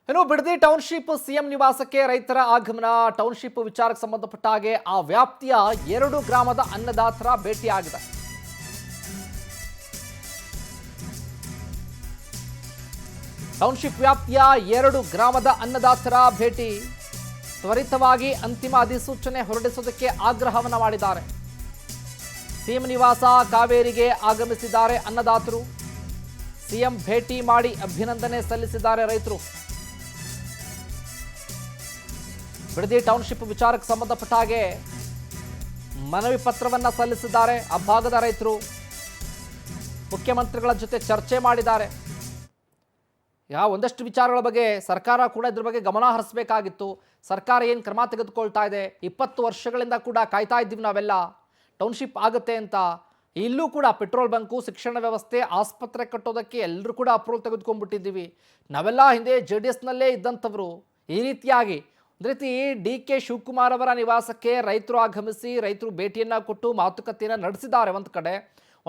ಇನ್ನು Bidadi township CM ನಿವಾಸಕ್ಕೆ ರೈತರ ಆಗಮನ. ಟೌನ್ಶಿಪ್ ವಿಚಾರಕ್ಕೆ ಸಂಬಂಧಪಟ್ಟ ಹಾಗೆ ಆ ವ್ಯಾಪ್ತಿಯ 2 ಗ್ರಾಮದ ಅನ್ನದಾತರ ಭೇಟಿಯಾಗಿದೆ. ಟೌನ್ಶಿಪ್ ವ್ಯಾಪ್ತಿಯ 2 ಗ್ರಾಮದ ಅನ್ನದಾತರ ಭೇಟಿ. ತ್ವರಿತವಾಗಿ ಅಂತಿಮ ಅಧಿಸೂಚನೆ ಹೊರಡಿಸುವುದಕ್ಕೆ ಆಗ್ರಹವನ್ನು ಮಾಡಿದ್ದಾರೆ. ಸಿಎಂ ನಿವಾಸ ಕಾವೇರಿಗೆ ಆಗಮಿಸಿದ್ದಾರೆ ಅನ್ನದಾತರು. ಸಿಎಂ ಭೇಟಿ ಮಾಡಿ ಅಭಿನಂದನೆ ಸಲ್ಲಿಸಿದ್ದಾರೆ ರೈತರು. ಬಿಡದಿ ಟೌನ್ಶಿಪ್ ವಿಚಾರಕ್ಕೆ ಸಂಬಂಧಪಟ್ಟ ಹಾಗೆ ಮನವಿ ಪತ್ರವನ್ನು ಸಲ್ಲಿಸಿದ್ದಾರೆ ಆ ಭಾಗದ ರೈತರು. ಮುಖ್ಯಮಂತ್ರಿಗಳ ಜೊತೆ ಚರ್ಚೆ ಮಾಡಿದ್ದಾರೆ. ಒಂದಷ್ಟು ವಿಚಾರಗಳ ಬಗ್ಗೆ ಸರ್ಕಾರ ಕೂಡ ಇದ್ರ ಬಗ್ಗೆ ಗಮನ ಹರಿಸಬೇಕಾಗಿತ್ತು. ಸರ್ಕಾರ ಏನು ಕ್ರಮ ತೆಗೆದುಕೊಳ್ತಾ ಇದೆ? 20 ವರ್ಷಗಳಿಂದ ಕೂಡ ಕಾಯ್ತಾ ಇದ್ದೀವಿ ನಾವೆಲ್ಲ ಟೌನ್ಶಿಪ್ ಆಗುತ್ತೆ ಅಂತ. ಇಲ್ಲೂ ಕೂಡ ಪೆಟ್ರೋಲ್ ಬಂಕು, ಶಿಕ್ಷಣ ವ್ಯವಸ್ಥೆ, ಆಸ್ಪತ್ರೆ ಕಟ್ಟೋದಕ್ಕೆ ಎಲ್ಲರೂ ಕೂಡ ಅಪ್ರೂವಲ್ ತೆಗೆದುಕೊಂಡ್ಬಿಟ್ಟಿದ್ದೀವಿ. ನಾವೆಲ್ಲ ಹಿಂದೆ JDSನಲ್ಲೇ ಇದ್ದಂಥವರು. ಈ ರೀತಿಯಾಗಿ ಒಂದು ರೀತಿ DK ಶಿವಕುಮಾರ್ ಅವರ ನಿವಾಸಕ್ಕೆ ರೈತರು ಆಗಮಿಸಿ ರೈತರು ಭೇಟಿಯನ್ನು ಕೊಟ್ಟು ಮಾತುಕತೆಯನ್ನು ನಡೆಸಿದ್ದಾರೆ.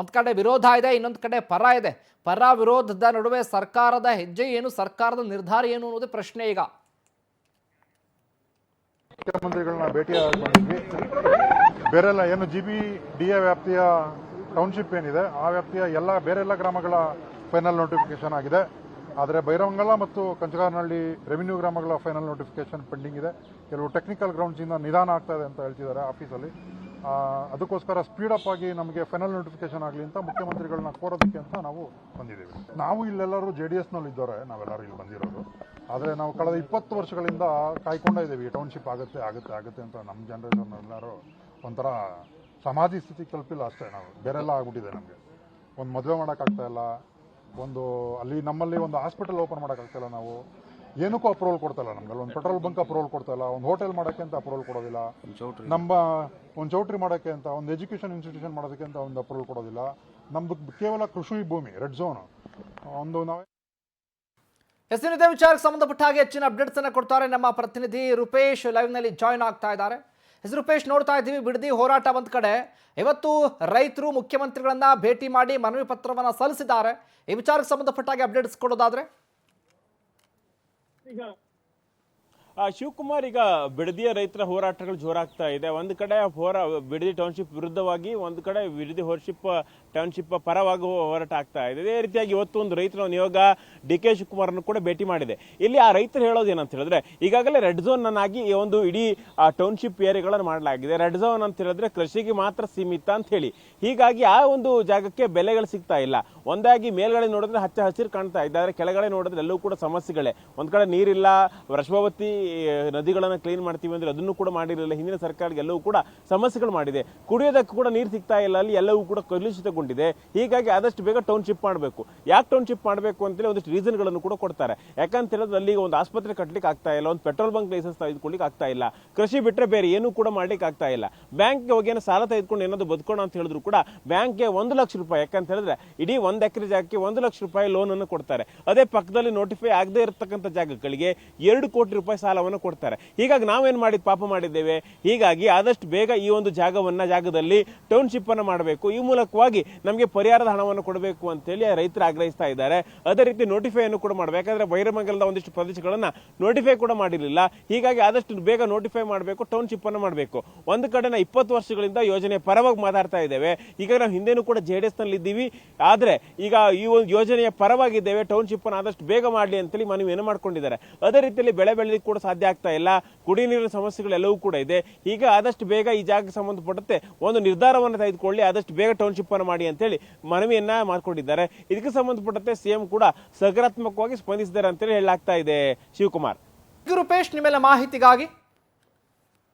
ಒಂದು ಕಡೆ ವಿರೋಧ ಇದೆ, ಇನ್ನೊಂದು ಕಡೆ ಪರ ಇದೆ. ಪರ ವಿರೋಧದ ನಡುವೆ ಸರ್ಕಾರದ ಹೆಜ್ಜೆ ಏನು, ಸರ್ಕಾರದ ನಿರ್ಧಾರ ಏನು ಅನ್ನೋದೇ ಪ್ರಶ್ನೆ. ಈಗ ಮುಖ್ಯಮಂತ್ರಿಗಳನ್ನ ಭೇಟಿ ಆಗಿದ್ವಿ. ಬೇರೆಲ್ಲ ಏನು GBDA ವ್ಯಾಪ್ತಿಯ ಟೌನ್ಶಿಪ್ ಏನಿದೆ ಆ ವ್ಯಾಪ್ತಿಯ ಬೇರೆಲ್ಲ ಗ್ರಾಮಗಳ ಫೈನಲ್ ನೋಟಿಫಿಕೇಶನ್ ಆಗಿದೆ. ಆದರೆ ಭೈರವಂಗಲ ಮತ್ತು ಕಂಚಗಾರನಹಳ್ಳಿ ರೆವಿನ್ಯೂ ಗ್ರಾಮಗಳ ಫೈನಲ್ ನೋಟಿಫಿಕೇಶನ್ ಪೆಂಡಿಂಗ್ ಇದೆ. ಕೆಲವು ಟೆಕ್ನಿಕಲ್ ಗ್ರೌಂಡ್ಸಿಂದ ನಿಧಾನ ಆಗ್ತಾ ಇದೆ ಅಂತ ಹೇಳ್ತಿದ್ದಾರೆ ಆಫೀಸಲ್ಲಿ. ಅದಕ್ಕೋಸ್ಕರ ಸ್ಪೀಡಪ್ ಆಗಿ ನಮಗೆ ಫೈನಲ್ ನೋಟಿಫಿಕೇಶನ್ ಆಗಲಿ ಅಂತ ಮುಖ್ಯಮಂತ್ರಿಗಳನ್ನ ಕೋರೋದಕ್ಕೆ ಅಂತ ನಾವು ಬಂದಿದ್ದೀವಿ. ನಾವು ಇಲ್ಲೆಲ್ಲರೂ JDSನಲ್ಲಿ ಇದ್ದವರೆ, ನಾವೆಲ್ಲರೂ ಇಲ್ಲಿ ಬಂದಿರೋದು. ಆದರೆ ನಾವು ಕಳೆದ 20 ವರ್ಷಗಳಿಂದ ಕಾಯ್ಕೊಂಡೇ ಇದ್ದೀವಿ ಟೌನ್ಶಿಪ್ ಆಗುತ್ತೆ ಅಂತ. ನಮ್ಮ ಜನರೇಷನ್ ಎಲ್ಲರೂ ಒಂಥರ ಸಮಾಧಿ ಸ್ಥಿತಿ ಕಲ್ಪಿಲ್ಲ ಅಷ್ಟೇ. ನಾವು ಬೇರೆಲ್ಲ ಆಗ್ಬಿಟ್ಟಿದೆ. ನಮಗೆ ಒಂದು ಮದುವೆ ಮಾಡೋಕ್ಕಾಗ್ತಾ ಇಲ್ಲ, ನಮ್ಮಲ್ಲಿ ಒಂದು ಹಾಸ್ಪಿಟಲ್ ಓಪನ್ ಮಾಡೋಕ್ಕಾಗ್ತಾಯಿಲ್ಲ. ನಾವು ಏನಕ್ಕೂ ಅಪ್ರೂವಲ್ ಕೊಡ್ತಾ ಇಲ್ಲ. ನಮ್ಗೆ ಒಂದು ಪೆಟ್ರೋಲ್ ಬಂಕ್ ಅಪ್ರೂವಲ್ ಕೊಡ್ತಾ ಇಲ್ಲ, ಒಂದು ಹೋಟೆಲ್ ಮಾಡೋಕ್ಕೆ ಅಂತ ಅಪ್ರೂವಲ್ ಕೊಡೋದಿಲ್ಲ, ಒಂದು ಚೌಟ್ರಿ ಮಾಡೋಕ್ಕೆ ಅಂತ, ಒಂದು ಎಜುಕೇಷನ್ ಇನ್ಸ್ಟಿಟ್ಯೂಷನ್ ಮಾಡೋದಕ್ಕೆ ಅಂತ ಒಂದು ಅಪ್ರೂವಲ್ ಕೊಡೋದಿಲ್ಲ. ನಮ್ದು ಕೇವಲ ಕೃಷಿ ಭೂಮಿ, ರೆಡ್ ಝೋನ್ ಒಂದು. ನಾವೇ ಇದೇ ವಿಚಾರಕ್ಕೆ ಸಂಬಂಧಪಟ್ಟ ಹಾಗೆ ಹೆಚ್ಚಿನ ಅಪ್ಡೇಟ್ಸ್ ಅನ್ನು ಕೊಡ್ತಾರೆ ನಮ್ಮ ಪ್ರತಿನಿಧಿ ರೂಪೇಶ್. ಲೈವ್ನಲ್ಲಿ ಜಾಯ್ನ್ ಆಗ್ತಾ ಇದ್ದಾರೆ. ರೂಪೇಶ್, ನೋಡ್ತಾ ಇದ್ದೀವಿ ಬಿಡದಿ ಹೋರಾಟ ಒಂದ್ ಕಡೆ. ಇವತ್ತು ರೈತರು ಮುಖ್ಯಮಂತ್ರಿಗಳನ್ನ ಭೇಟಿ ಮಾಡಿ ಮನವಿ ಪತ್ರವನ್ನು ಸಲ್ಲಿಸಿದ್ದಾರೆ. ಈ ವಿಚಾರಕ್ಕೆ ಸಂಬಂಧಪಟ್ಟ ಹಾಗೆ ಅಪ್ಡೇಟ್ಸ್ ಕೊಡೋದಾದ್ರೆ ಶಿವಕುಮಾರ್, ಈಗ ಬಿಡದಿಯ ರೈತರ ಹೋರಾಟಗಳು ಜೋರಾಗ್ತಾ ಇದೆ. ಒಂದು ಕಡೆ ಬಿಡದಿ ಟೌನ್ಶಿಪ್ ವಿರುದ್ಧವಾಗಿ, ಒಂದು ಕಡೆ ಬಿಡದಿ ಟೌನ್ಶಿಪ್ ಪರವಾಗಿ ಹೋರಾಟ ಆಗ್ತಾ ಇದೆ. ಇದೇ ರೀತಿಯಾಗಿ ಇವತ್ತು ಒಂದು ರೈತರ ನಿಯೋಗ DK ಶಿವಕುಮಾರ್ನು ಕೂಡ ಭೇಟಿ ಮಾಡಿದೆ. ಇಲ್ಲಿ ಆ ರೈತರು ಹೇಳೋದು ಏನಂತ ಹೇಳಿದ್ರೆ, ಈಗಾಗಲೇ ರೆಡ್ ಝೋನ್ ಅನ್ನಾಗಿ ಈ ಒಂದು ಇಡೀ ಟೌನ್ಶಿಪ್ ಏರಿಯಾಗಳನ್ನು ಮಾಡಲಾಗಿದೆ. ರೆಡ್ ಝೋನ್ ಅಂತ ಹೇಳಿದ್ರೆ ಕೃಷಿಗೆ ಮಾತ್ರ ಸೀಮಿತ ಅಂತ ಹೇಳಿ. ಹೀಗಾಗಿ ಆ ಒಂದು ಜಾಗಕ್ಕೆ ಬೆಲೆಗಳು ಸಿಗ್ತಾ ಇಲ್ಲ. ಒಂದಾಗಿ ಮೇಲ್ಗಡೆ ನೋಡಿದ್ರೆ ಹಚ್ಚ ಹಸಿರು ಕಾಣ್ತಾ ಇದೆ, ಆದರೆ ಕೆಳಗಡೆ ನೋಡಿದ್ರೆ ಎಲ್ಲವೂ ಕೂಡ ಸಮಸ್ಯೆಗಳೇ. ಒಂದ್ ಕಡೆ ನೀರಿಲ್ಲ, ವೃಷಭಾವತಿ ನದಿಗಳನ್ನ ಕ್ಲೀನ್ ಮಾಡ್ತೀವಿ ಅಂದ್ರೆ ಅದನ್ನು ಕೂಡ ಮಾಡಿರಲಿಲ್ಲ ಹಿಂದಿನ ಸರ್ಕಾರ. ಎಲ್ಲವೂ ಕೂಡ ಸಮಸ್ಯೆಗಳು ಮಾಡಿದೆ. ಕುಡಿಯೋದಕ್ಕೆ ಕೂಡ ನೀರು ಸಿಗ್ತಾ ಇಲ್ಲ, ಅಲ್ಲಿ ಎಲ್ಲವೂ ಕೂಡ ಕಲುಷಿತಗೊಂಡಿದೆ. ಹೀಗಾಗಿ ಆದಷ್ಟು ಬೇಗ ಟೌನ್ಶಿಪ್ ಮಾಡಬೇಕು. ಯಾಕೆ ಟೌನ್ಶಿಪ್ ಮಾಡಬೇಕು ಅಂತೇಳಿ ಒಂದಿಷ್ಟು ರೀಸನ್ ಗಳನ್ನು ಕೂಡ ಕೊಡ್ತಾರೆ. ಯಾಕಂತ ಹೇಳಿದ್ರೆ ಅಲ್ಲಿ ಒಂದು ಆಸ್ಪತ್ರೆ ಕಟ್ಟಲಿಕ್ಕೆ ಆಗ್ತಾ ಇಲ್ಲ, ಒಂದು ಪೆಟ್ರೋಲ್ ಬಂಕ್ ಲೈಸೆನ್ಸ್ ತೆಗೆದುಕೊಳ್ಳಿಕ್ಕೆ ಆಗ್ತಾ ಇಲ್ಲ, ಕೃಷಿ ಬಿಟ್ಟರೆ ಬೇರೆ ಏನೂ ಕೂಡ ಮಾಡ್ಲಿಕ್ಕೆ ಆಗ್ತಾ ಇಲ್ಲ. ಬ್ಯಾಂಕ್ಗೆ ಹೋಗಿ ಏನೋ ಸಾಲ ತೆಗೆದುಕೊಂಡು ಏನಾದ್ರು ಬದುಕೋಣ ಅಂತ ಹೇಳಿದ್ರು ಕೂಡ ಬ್ಯಾಂಕ್ಗೆ 1 ಲಕ್ಷ ರೂಪಾಯಿ, ಯಾಕಂತ ಹೇಳಿದ್ರೆ ಇಡೀ 1 ಎಕರೆ ಜಾಗಕ್ಕೆ 1 ಲಕ್ಷ ರೂಪಾಯಿ ಲೋನ್ ಅನ್ನು ಕೊಡ್ತಾರೆ. ಅದೇ ಪಕ್ಕದಲ್ಲಿ ನೋಟಿಫೈ ಆಗದೆ ಇರತಕ್ಕಂಥ ಜಾಗಗಳಿಗೆ 2 ಕೋಟಿ ರೂಪಾಯಿ ಸಾಲವನ್ನು ಕೊಡ್ತಾರೆ. ಹೀಗಾಗಿ ನಾವೇನ್ ಪಾಪ ಮಾಡಿದ್ದೇವೆ. ಹೀಗಾಗಿ ಆದಷ್ಟು ಬೇಗ ಈ ಒಂದು ಜಾಗದಲ್ಲಿ ಟೌನ್ಶಿಪ್ ಅನ್ನು ಮಾಡಬೇಕು. ಈ ಮೂಲಕವಾಗಿ ನಮಗೆ ಪರಿಹಾರದ ಹಣವನ್ನು ಕೊಡಬೇಕು ಅಂತ ಹೇಳಿ ರೈತರು ಆಗ್ರಹಿಸ್ತಾ ಇದ್ದಾರೆ. ಅದೇ ರೀತಿ ನೋಟಿಫೈ ಅನ್ನು ಕೂಡ ಮಾಡಬೇಕು. ಯಾಕಂದ್ರೆ ಭೈರಮಂಗಲದ ಒಂದಿಷ್ಟು ಪ್ರದೇಶಗಳನ್ನ ನೋಟಿಫೈ ಕೂಡ ಮಾಡಿರಲಿಲ್ಲ. ಹೀಗಾಗಿ ಆದಷ್ಟು ಬೇಗ ನೋಟಿಫೈ ಮಾಡಬೇಕು, ಟೌನ್ಶಿಪ್ ಅನ್ನು ಮಾಡಬೇಕು. ಒಂದು ಕಡೆ 20 ವರ್ಷಗಳಿಂದ ಯೋಜನೆ ಪರವಾಗಿ ಮಾತಾಡ್ತಾ ಇದ್ದೇವೆ. ಈಗ ನಾವು ಹಿಂದೆನೂ ಕೂಡ JDSನಲ್ಲಿ ಇದ್ದೀವಿ, ಆದ್ರೆ ಈಗ ಈ ಒಂದು ಯೋಜನೆಯ ಪರವಾಗಿದ್ದೇವೆ. ಟೌನ್ಶಿಪ್ ಅನ್ನು ಆದಷ್ಟು ಬೇಗ ಮಾಡಲಿ ಅಂತೇಳಿ ಮನವಿಯನ್ನು ಮಾಡ್ಕೊಂಡಿದ್ದಾರೆ. ಅದೇ ರೀತಿಯಲ್ಲಿ ಬೆಳೆ ಬೆಳೆಲಿಕ್ಕೆ ಕೂಡ ಸಾಧ್ಯ ಆಗ್ತಾ ಇಲ್ಲ. ಕುಡಿಯ ನೀರಿನ ಸಮಸ್ಯೆಗಳೆಲ್ಲವೂ ಕೂಡ ಇದೆ. ಈಗ ಆದಷ್ಟು ಬೇಗ ಈ ಜಾಗಕ್ಕೆ ಸಂಬಂಧಪಟ್ಟಂತೆ ಒಂದು ನಿರ್ಧಾರವನ್ನು ತೆಗೆದುಕೊಳ್ಳಿ, ಆದಷ್ಟು ಬೇಗ ಟೌನ್ಶಿಪ್ ಅನ್ನು ಮಾಡಿ ಅಂತೇಳಿ ಮನವಿಯನ್ನ ಮಾಡಿಕೊಂಡಿದ್ದಾರೆ. ಇದಕ್ಕೆ ಸಂಬಂಧಪಟ್ಟಂತೆ ಸಿಎಂ ಕೂಡ ಸಕಾರಾತ್ಮಕವಾಗಿ ಸ್ಪಂದಿಸಿದ್ದಾರೆ ಅಂತೇಳಿ ಹೇಳಲಾಗ್ತಾ ಇದೆ. ಶಿವಕುಮಾರ್. ರೂಪೇಶ್, ನಿಮ್ಮೆಲ್ಲ ಮಾಹಿತಿಗಾಗಿ